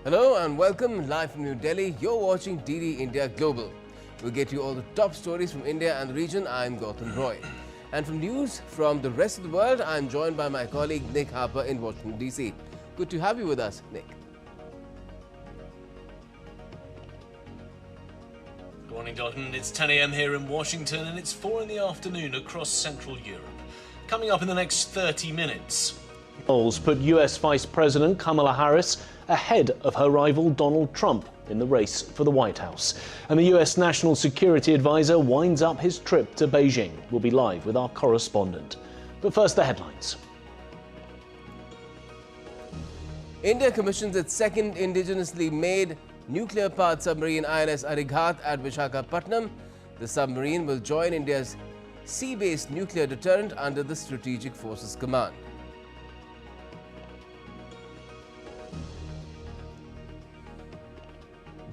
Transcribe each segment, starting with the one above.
Hello and welcome live from New Delhi. You're watching DD India Global. We'll get you all the top stories from India and the region. I'm Gautam Roy. And from news from the rest of the world, I'm joined by my colleague Nick Harper in Washington, D.C. Good to have you with us, Nick. Good morning, Gautam. It's 10 a.m. here in Washington and it's 4 in the afternoon across Central Europe. Coming up in the next 30 minutes. Polls put US Vice President Kamala Harris ahead of her rival Donald Trump in the race for the White House. And the US National Security Advisor winds up his trip to Beijing. We'll be live with our correspondent. But first, the headlines. India commissions its second indigenously made nuclear-powered submarine INS Arighaat at Visakhapatnam. The submarine will join India's sea-based nuclear deterrent under the Strategic Forces Command.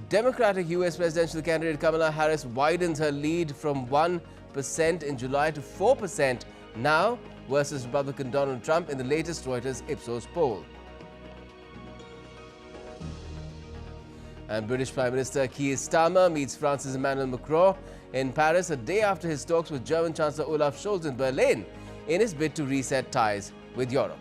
Democratic US presidential candidate Kamala Harris widens her lead from 1% in July to 4% now versus Republican Donald Trump in the latest Reuters Ipsos poll. And British Prime Minister Keir Starmer meets France's Emmanuel Macron in Paris a day after his talks with German Chancellor Olaf Scholz in Berlin in his bid to reset ties with Europe.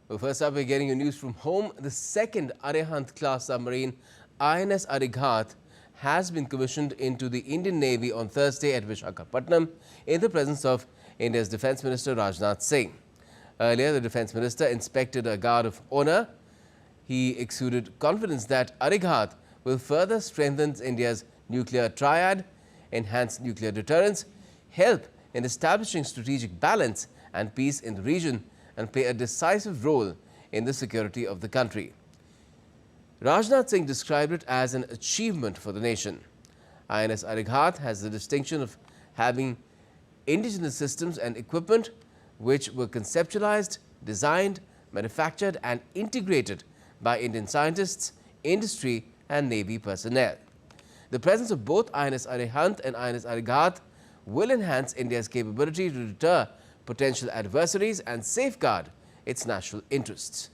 Well, first up, we're getting your news from home. The second Arihant-class submarine, INS Arighaat, has been commissioned into the Indian Navy on Thursday at Visakhapatnam in the presence of India's Defence Minister Rajnath Singh. Earlier, the Defence Minister inspected a guard of honour. He exuded confidence that Arighaat will further strengthen India's nuclear triad, enhance nuclear deterrence, help in establishing strategic balance and peace in the region, and play a decisive role in the security of the country. Rajnath Singh described it as an achievement for the nation. INS Arighaat has the distinction of having indigenous systems and equipment which were conceptualized, designed, manufactured and integrated by Indian scientists, industry and Navy personnel. The presence of both INS Arihant and INS Arighaat will enhance India's capability to deter potential adversaries and safeguard its national interests.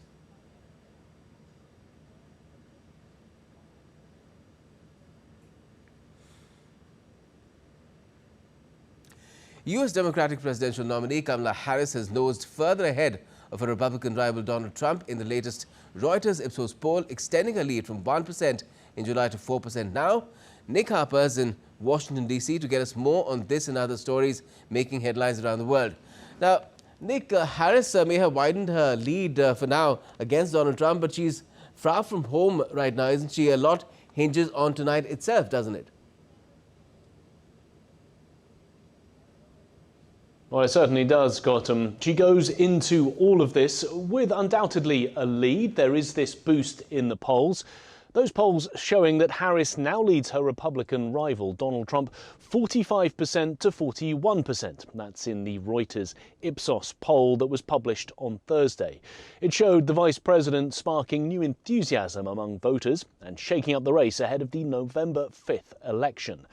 US Democratic presidential nominee Kamala Harris has nosed further ahead of her Republican rival Donald Trump in the latest Reuters Ipsos poll, extending her lead from 1% in July to 4% now. Nick Harper is in Washington, D.C. to get us more on this and other stories making headlines around the world. Now, Nick, Harris may have widened her lead for now against Donald Trump, but she's far from home right now, isn't she? A lot hinges on tonight itself, doesn't it? Well, it certainly does, Gautam. She goes into all of this with undoubtedly a lead. There is this boost in the polls. Those polls showing that Harris now leads her Republican rival, Donald Trump, 45% to 41%. That's in the Reuters Ipsos poll that was published on Thursday. It showed the vice president sparking new enthusiasm among voters and shaking up the race ahead of the November 5th election.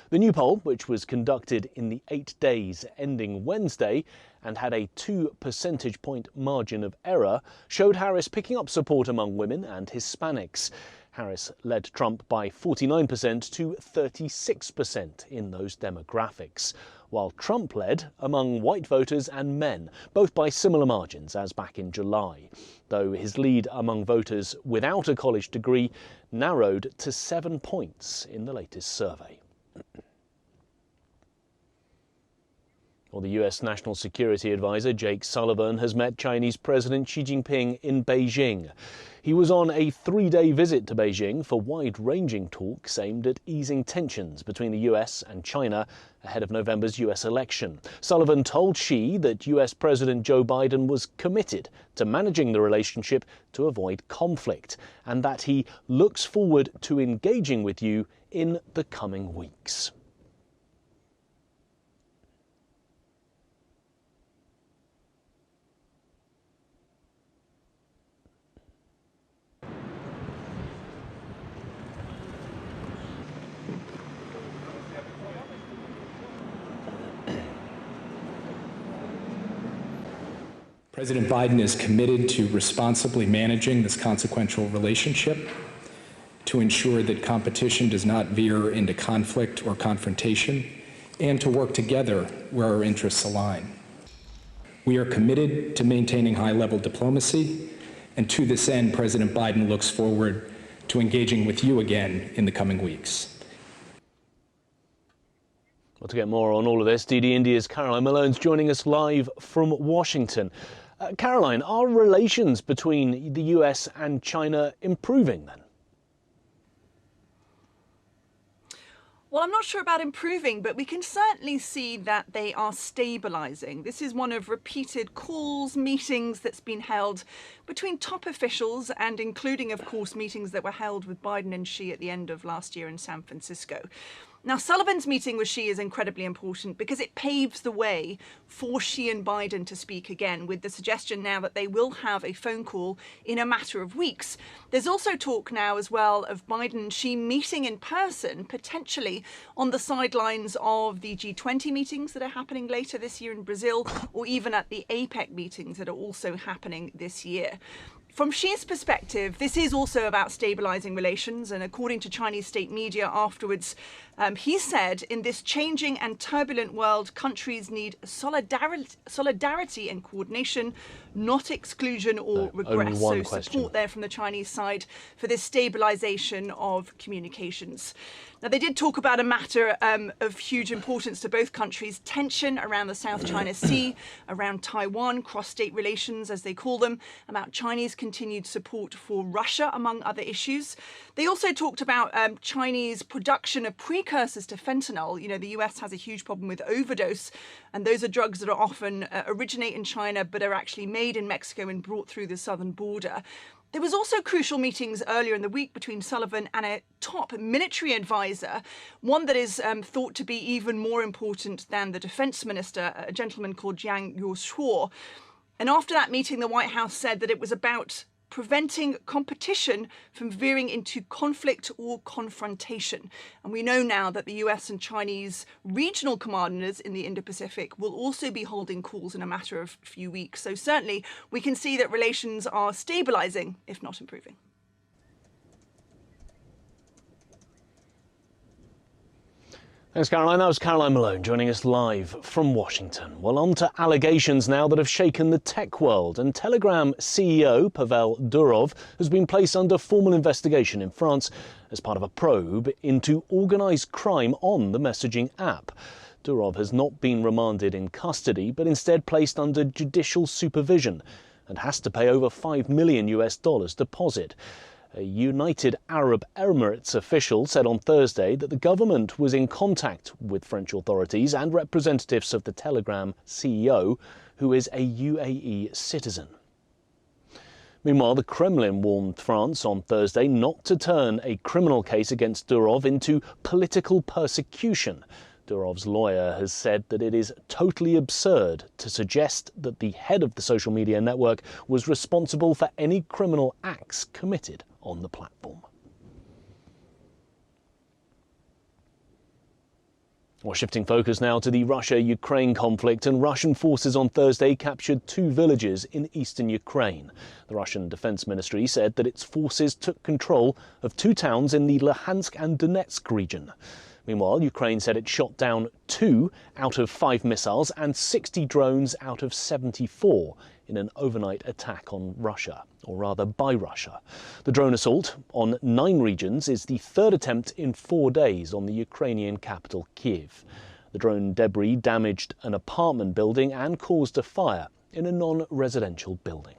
The new poll, which was conducted in the 8 days ending Wednesday and had a 2 percentage point margin of error, showed Harris picking up support among women and Hispanics. Harris led Trump by 49% to 36% in those demographics, while Trump led among white voters and men, both by similar margins as back in July, though his lead among voters without a college degree narrowed to 7 points in the latest survey. Well, the US National Security Advisor Jake Sullivan has met Chinese President Xi Jinping in Beijing. He was on a 3-day visit to Beijing for wide-ranging talks aimed at easing tensions between the US and China ahead of November's US election. Sullivan told Xi that US President Joe Biden was committed to managing the relationship to avoid conflict and that he looks forward to engaging with you in the coming weeks. President Biden is committed to responsibly managing this consequential relationship to ensure that competition does not veer into conflict or confrontation, and to work together where our interests align. We are committed to maintaining high-level diplomacy, and to this end, President Biden looks forward to engaging with you again in the coming weeks. Well, to get more on all of this, DD India's Caroline Malone's joining us live from Washington. Caroline, are relations between the US and China improving then? Well, I'm not sure about improving, but we can certainly see that they are stabilising. This is one of repeated calls, meetings that's been held between top officials, and including, of course, meetings that were held with Biden and Xi at the end of last year in San Francisco. Now, Sullivan's meeting with Xi is incredibly important because it paves the way for Xi and Biden to speak again, with the suggestion now that they will have a phone call in a matter of weeks. There's also talk now as well of Biden and Xi meeting in person, potentially on the sidelines of the G20 meetings that are happening later this year in Brazil, or even at the APEC meetings that are also happening this year. From Xi's perspective, this is also about stabilising relations, and according to Chinese state media afterwards, he said, in this changing and turbulent world, countries need solidarity and coordination, not exclusion or regress. So support there from the Chinese side for this stabilisation of communications. Now, they did talk about a matter of huge importance to both countries: tension around the South China Sea, around Taiwan, cross-state relations, as they call them, about Chinese continued support for Russia, among other issues. They also talked about Chinese production of precursors to fentanyl. You know, the US has a huge problem with overdose, and those are drugs that are often originate in China, but are actually made in Mexico and brought through the southern border. There was also crucial meetings earlier in the week between Sullivan and a top military advisor, one that is thought to be even more important than the defense minister, a gentleman called Jiang Yoshuo. And after that meeting, the White House said that it was about preventing competition from veering into conflict or confrontation. And we know now that the US and Chinese regional commanders in the Indo-Pacific will also be holding calls in a matter of a few weeks. So certainly we can see that relations are stabilising, if not improving. Thanks, Caroline. That was Caroline Malone joining us live from Washington. Well, on to allegations now that have shaken the tech world. And Telegram CEO Pavel Durov has been placed under formal investigation in France as part of a probe into organised crime on the messaging app. Durov has not been remanded in custody, but instead placed under judicial supervision and has to pay over $5 million deposit. A United Arab Emirates official said on Thursday that the government was in contact with French authorities and representatives of the Telegram CEO, who is a UAE citizen. Meanwhile, the Kremlin warned France on Thursday not to turn a criminal case against Durov into political persecution. Durov's lawyer has said that it is totally absurd to suggest that the head of the social media network was responsible for any criminal acts committed on the platform. Well, shifting focus now to the Russia-Ukraine conflict, and Russian forces on Thursday captured 2 villages in eastern Ukraine. The Russian Defense Ministry said that its forces took control of 2 towns in the Luhansk and Donetsk region. Meanwhile, Ukraine said it shot down 2 out of 5 missiles and 60 drones out of 74 in an overnight attack on Russia, or rather by Russia. The drone assault on 9 regions is the 3rd attempt in 4 days on the Ukrainian capital, Kyiv. The drone debris damaged an apartment building and caused a fire in a non-residential building.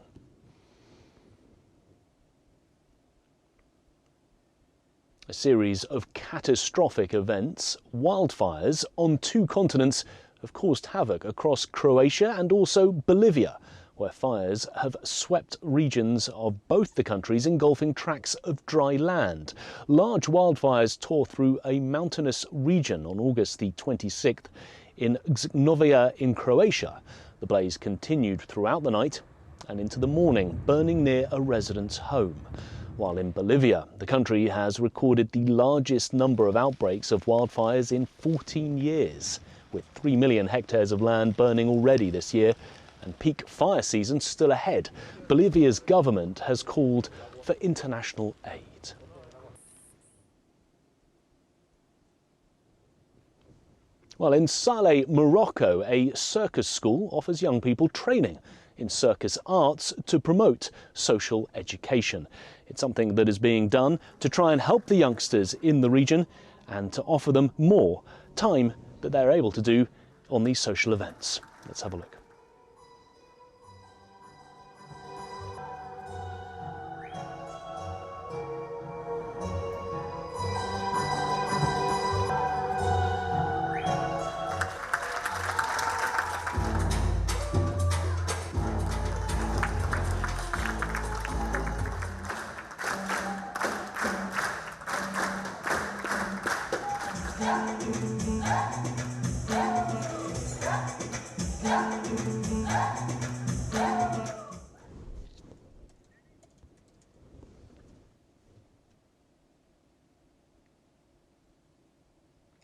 A series of catastrophic events, wildfires on 2 continents, have caused havoc across Croatia and also Bolivia, where fires have swept regions of both the countries, engulfing tracts of dry land. Large wildfires tore through a mountainous region on August the 26th in Novia in Croatia. The blaze continued throughout the night and into the morning, burning near a resident's home. While in Bolivia, the country has recorded the largest number of outbreaks of wildfires in 14 years, with 3 million hectares of land burning already this year and peak fire season still ahead. Bolivia's government has called for international aid. Well, in Saleh, Morocco, a circus school offers young people training in circus arts to promote social education. It's something that is being done to try and help the youngsters in the region and to offer them more time that they're able to do on these social events. Let's have a look.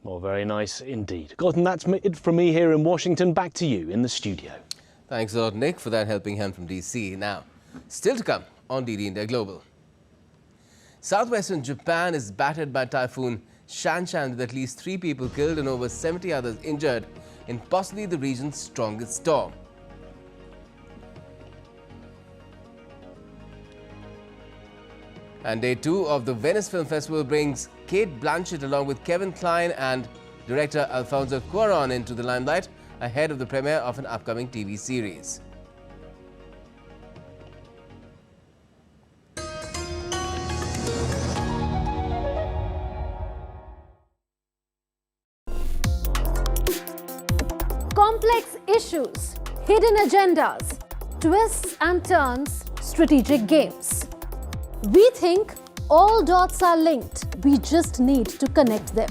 Well, very nice indeed. Gordon, that's it from me here in Washington. Back to you in the studio. Thanks a lot, Nick, for that helping hand from DC. Now, still to come on DD India Global. Southwestern Japan is battered by Typhoon Shan with at least 3 people killed and over 70 others injured in possibly the region's strongest storm. And day 2 of the Venice Film Festival brings Kate Blanchett along with Kevin Kline and director Alfonso Cuarón into the limelight ahead of the premiere of an upcoming TV series. Complex issues, hidden agendas, twists and turns, strategic games. We think all dots are linked. We just need to connect them.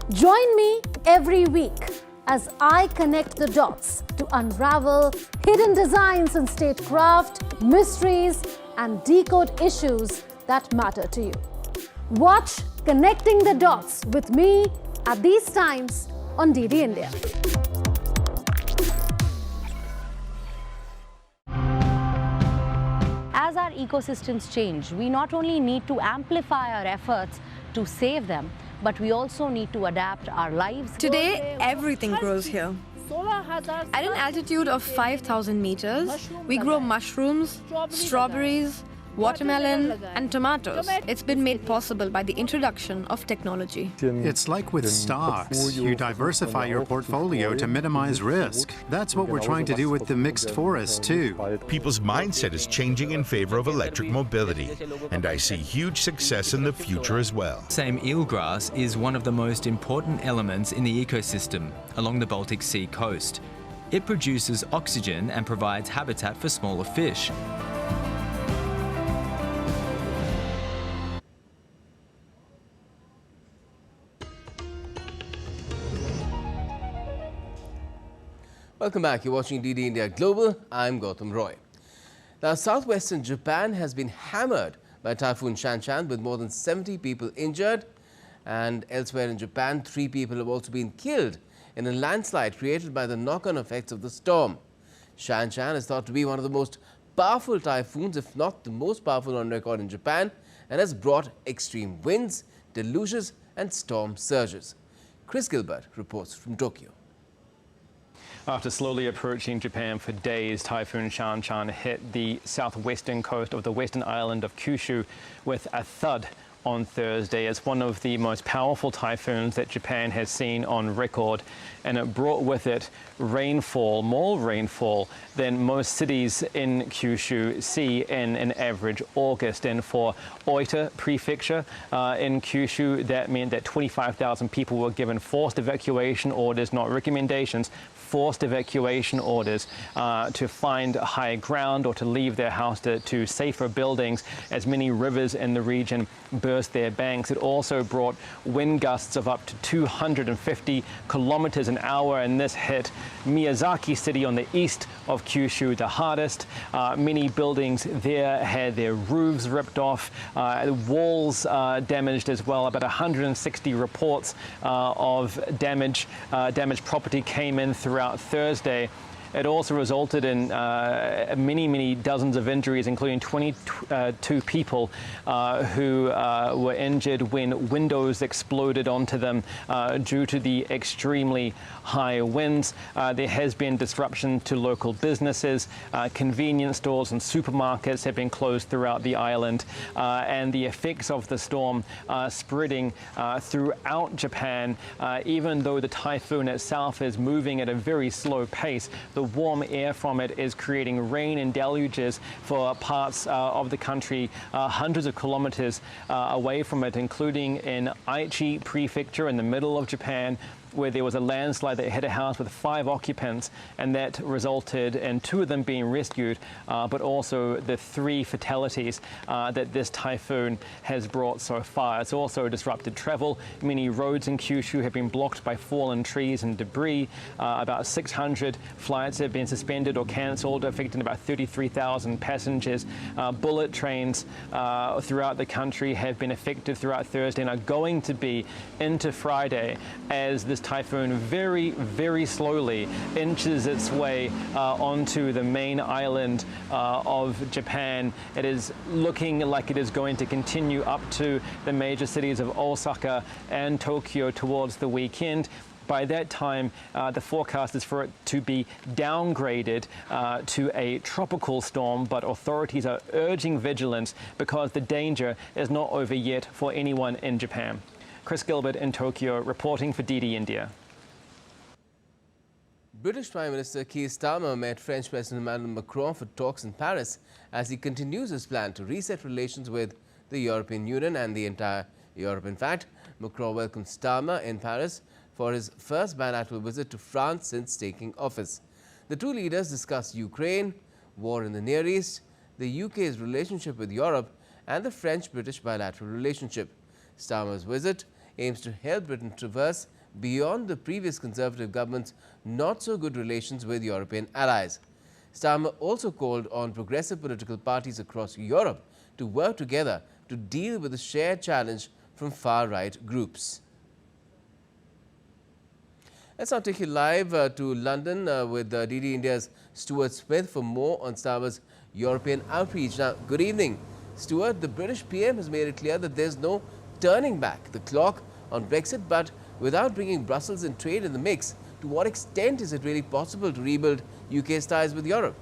Join me every week as I connect the dots to unravel hidden designs in statecraft, mysteries, and decode issues that matter to you. Watch Connecting the Dots with me at these times on DD India. As our ecosystems change, we not only need to amplify our efforts to save them, but we also need to adapt our lives. Today, everything grows here. At an altitude of 5,000 meters, we grow mushrooms, strawberries, watermelon, and tomatoes. It's been made possible by the introduction of technology. It's like with stocks. You diversify your portfolio to minimize risk. That's what we're trying to do with the mixed forest, too. People's mindset is changing in favor of electric mobility, and I see huge success in the future as well. Same eelgrass is one of the most important elements in the ecosystem along the Baltic Sea coast. It produces oxygen and provides habitat for smaller fish. Welcome back. You're watching DD India Global. I'm Gautam Roy. Now, southwestern Japan has been hammered by Typhoon Shan with more than 70 people injured. And elsewhere in Japan, 3 people have also been killed in a landslide created by the knock-on effects of the storm. Shan is thought to be one of the most powerful typhoons, if not the most powerful on record in Japan, and has brought extreme winds, deluges and storm surges. Chris Gilbert reports from Tokyo. After slowly approaching Japan for days, Typhoon Shan hit the southwestern coast of the western island of Kyushu with a thud on Thursday. It's one of the most powerful typhoons that Japan has seen on record, and it brought with it rainfall, more rainfall than most cities in Kyushu see in an average August. And for Oita Prefecture in Kyushu, that meant that 25,000 people were given forced evacuation orders, not recommendations, forced evacuation orders to find higher ground or to leave their house to safer buildings as many rivers in the region burst their banks. It also brought wind gusts of up to 250 kilometers an hour, and this hit Miyazaki City on the east of Kyushu the hardest. Many buildings there had their roofs ripped off, walls damaged as well. About 160 reports of damaged property came in throughout Thursday. It also resulted in many dozens of injuries, including 22 people who were injured when windows exploded onto them due to the extremely high winds. There has been disruption to local businesses. Convenience stores and supermarkets have been closed throughout the island, and the effects of the storm are spreading throughout Japan. Even though the typhoon itself is moving at a very slow pace, the warm air from it is creating rain and deluges for parts of the country hundreds of kilometers away from it, including in Aichi Prefecture in the middle of Japan, where there was a landslide that hit a house with 5 occupants, and that resulted in 2 of them being rescued, but also the 3 fatalities that this typhoon has brought so far. It's also disrupted travel. Many roads in Kyushu have been blocked by fallen trees and debris. About 600 flights have been suspended or cancelled, affecting about 33,000 passengers. Bullet trains throughout the country have been affected throughout Thursday and are going to be into Friday as this typhoon very slowly inches its way onto the main island of Japan. It is looking like it is going to continue up to the major cities of Osaka and Tokyo towards the weekend. By that time, the forecast is for it to be downgraded to a tropical storm, but authorities are urging vigilance because the danger is not over yet for anyone in Japan. Chris Gilbert in Tokyo, reporting for DD India. British Prime Minister Keir Starmer met French President Emmanuel Macron for talks in Paris as he continues his plan to reset relations with the European Union and the entire Europe. In fact, Macron welcomed Starmer in Paris for his first bilateral visit to France since taking office. The 2 leaders discussed Ukraine, war in the Near East, the UK's relationship with Europe, and the French-British bilateral relationship. Starmer's visit aims to help Britain traverse beyond the previous Conservative government's not-so-good relations with European allies. Starmer also called on progressive political parties across Europe to work together to deal with the shared challenge from far-right groups. Let's now take you live to London with DD India's Stuart Smith for more on Starmer's European outreach. Now, good evening. Stuart, the British PM has made it clear that there's no turning back the clock on Brexit, but without bringing Brussels and trade in the mix, to what extent is it really possible to rebuild UK's ties with Europe?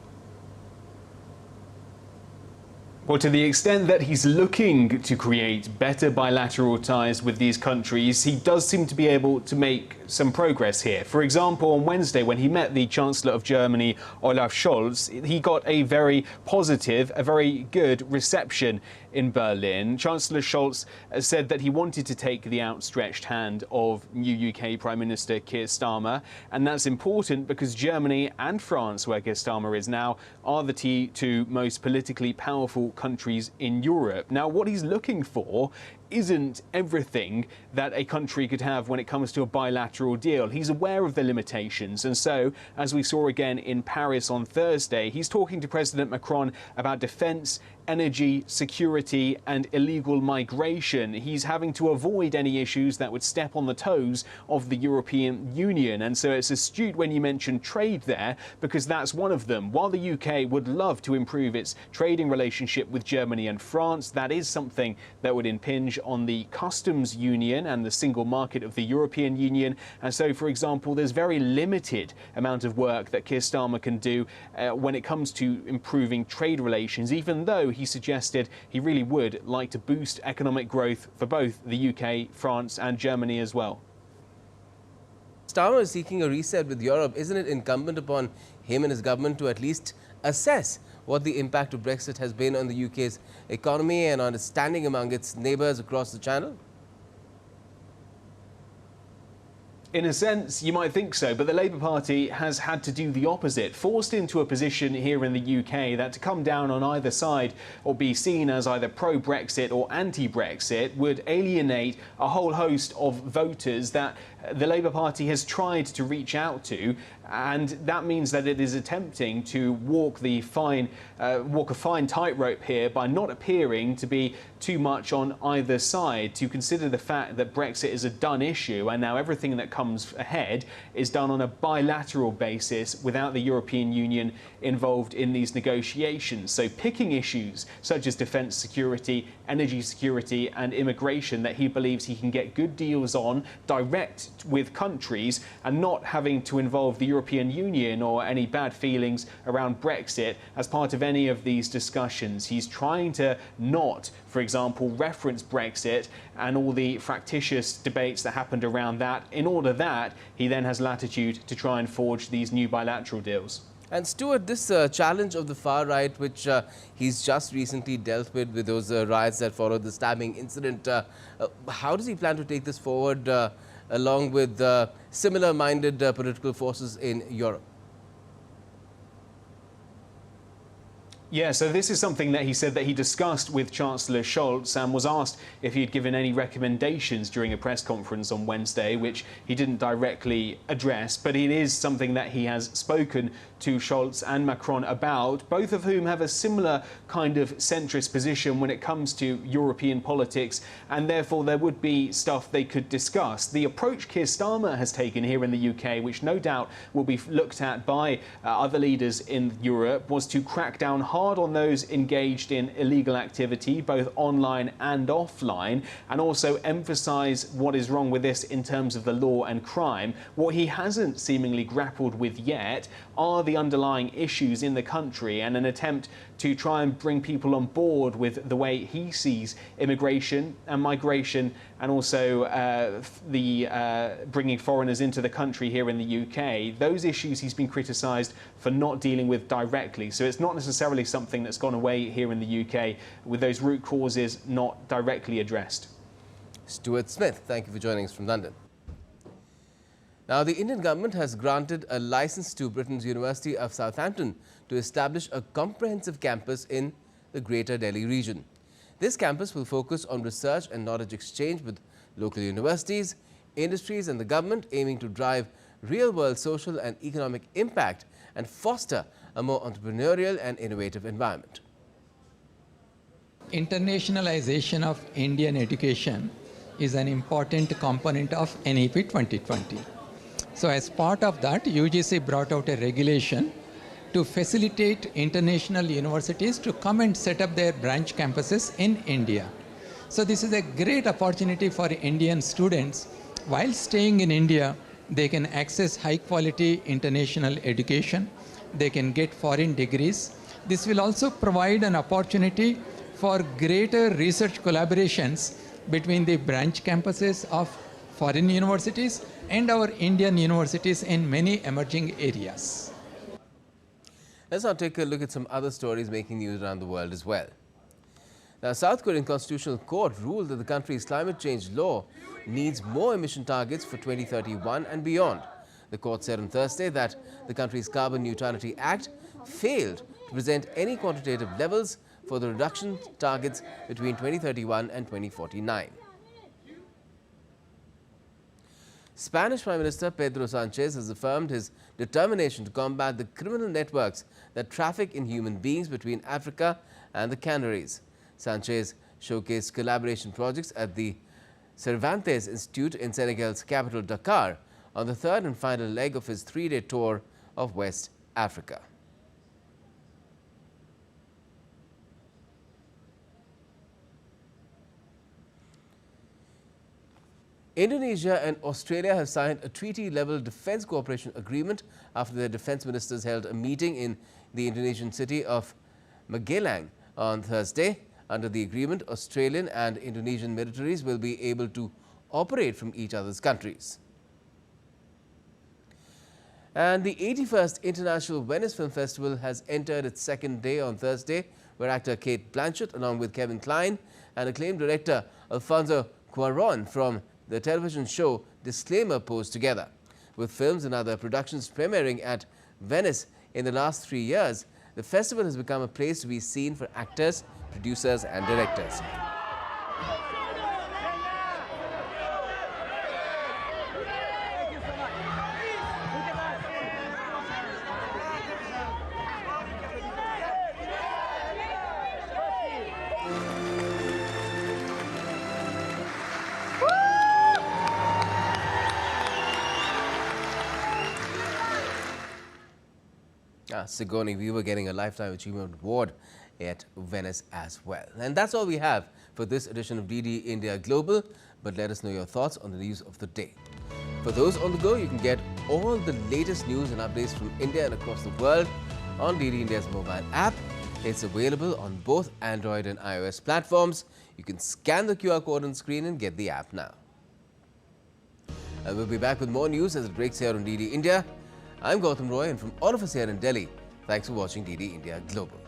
Well, to the extent that he's looking to create better bilateral ties with these countries, he does seem to be able to make some progress here. For example, on Wednesday, when he met the Chancellor of Germany, Olaf Scholz, he got a very positive, a very good reception in Berlin. Chancellor Scholz said that he wanted to take the outstretched hand of new UK Prime Minister Keir Starmer, and that's important because Germany and France, where Keir Starmer is now, are the 2 most politically powerful countries in Europe. Now, what he's looking for isn't everything that a country could have when it comes to a bilateral deal. He's aware of the limitations, and so, as we saw again in Paris on Thursday, he's talking to President Macron about defence, energy, security and illegal migration. He's having to avoid any issues that would step on the toes of the European Union, and so it's astute when you mention trade there, because that's one of them. While the UK would love to improve its trading relationship with Germany and France, that is something that would impinge on the customs union and the single market of the European Union, and so, for example, there's very limited amount of work that Keir Starmer can do when it comes to improving trade relations, even though he suggested he really would like to boost economic growth for both the UK, France and Germany as well. Starmer is seeking a reset with Europe. Isn't it incumbent upon him and his government to at least assess what the impact of Brexit has been on the UK's economy and on its standing among its neighbours across the Channel? In a sense, you might think so, but the Labour Party has had to do the opposite, forced into a position here in the UK that to come down on either side or be seen as either pro-Brexit or anti-Brexit would alienate a whole host of voters that the Labour Party has tried to reach out to, and that means that it is attempting to walk a fine tightrope here by not appearing to be too much on either side, to consider the fact that Brexit is a done issue and now everything that comes ahead is done on a bilateral basis without the European Union involved in these negotiations. So picking issues such as defence security, energy security and immigration that he believes he can get good deals on direct with countries and not having to involve the European Union or any bad feelings around Brexit as part of any of these discussions. He's trying to not, for example, reference Brexit and all the fractious debates that happened around that, in order that he then has latitude to try and forge these new bilateral deals. And Stuart, this challenge of the far right, which he's just recently dealt with those riots that followed the stabbing incident, how does he plan to take this forward along with similar-minded political forces in Europe? Yeah, so this is something that he said that he discussed with Chancellor Scholz and was asked if he'd given any recommendations during a press conference on Wednesday, which he didn't directly address, but it is something that he has spoken to Scholz and Macron about, both of whom have a similar kind of centrist position when it comes to European politics, and therefore there would be stuff they could discuss. The approach Keir Starmer has taken here in the UK, which no doubt will be looked at by other leaders in Europe, was to crack down hard on those engaged in illegal activity, both online and offline, and also emphasise what is wrong with this in terms of the law and crime. What he hasn't seemingly grappled with yet are the underlying issues in the country, and an attempt to try and bring people on board with the way he sees immigration and migration, and also bringing foreigners into the country here in the UK. Those issues he's been criticised for not dealing with directly. So it's not necessarily something that's gone away here in the UK, with those root causes not directly addressed. Stuart Smith, thank you for joining us from London. Now, the Indian government has granted a license to Britain's University of Southampton to establish a comprehensive campus in the Greater Delhi region. This campus will focus on research and knowledge exchange with local universities, industries and the government, aiming to drive real-world social and economic impact and foster a more entrepreneurial and innovative environment. Internationalization of Indian education is an important component of NEP 2020. So as part of that, UGC brought out a regulation to facilitate international universities to come and set up their branch campuses in India. So this is a great opportunity for Indian students. While staying in India, they can access high quality international education. They can get foreign degrees. This will also provide an opportunity for greater research collaborations between the branch campuses of foreign universities and our Indian universities in many emerging areas. Let's now take a look at some other stories making news around the world as well. Now, South Korean Constitutional Court ruled that the country's climate change law needs more emission targets for 2031 and beyond. The court said on Thursday that the country's Carbon Neutrality Act failed to present any quantitative levels for the reduction targets between 2031 and 2049. Spanish Prime Minister Pedro Sanchez has affirmed his determination to combat the criminal networks that traffic in human beings between Africa and the Canaries. Sanchez showcased collaboration projects at the Cervantes Institute in Senegal's capital Dakar on the third and final leg of his three-day tour of West Africa. Indonesia and Australia have signed a treaty-level defence cooperation agreement after their defence ministers held a meeting in the Indonesian city of Magelang on Thursday. Under the agreement, Australian and Indonesian militaries will be able to operate from each other's countries. And the 81st International Venice Film Festival has entered its second day on Thursday, where actor Cate Blanchett, along with Kevin Kline and acclaimed director Alfonso Cuarón from the television show Disclaimer posed together. With films and other productions premiering at Venice in the last 3 years, the festival has become a place to be seen for actors, producers and directors. Sigourney Weaver getting a Lifetime Achievement Award at Venice as well. And that's all we have for this edition of DD India Global. But let us know your thoughts on the news of the day. For those on the go, you can get all the latest news and updates from India and across the world on DD India's mobile app. It's available on both Android and iOS platforms. You can scan the QR code on the screen and get the app now. And we'll be back with more news as it breaks here on DD India. I'm Gautam Roy, and from all of us here in Delhi, thanks for watching DD India Global.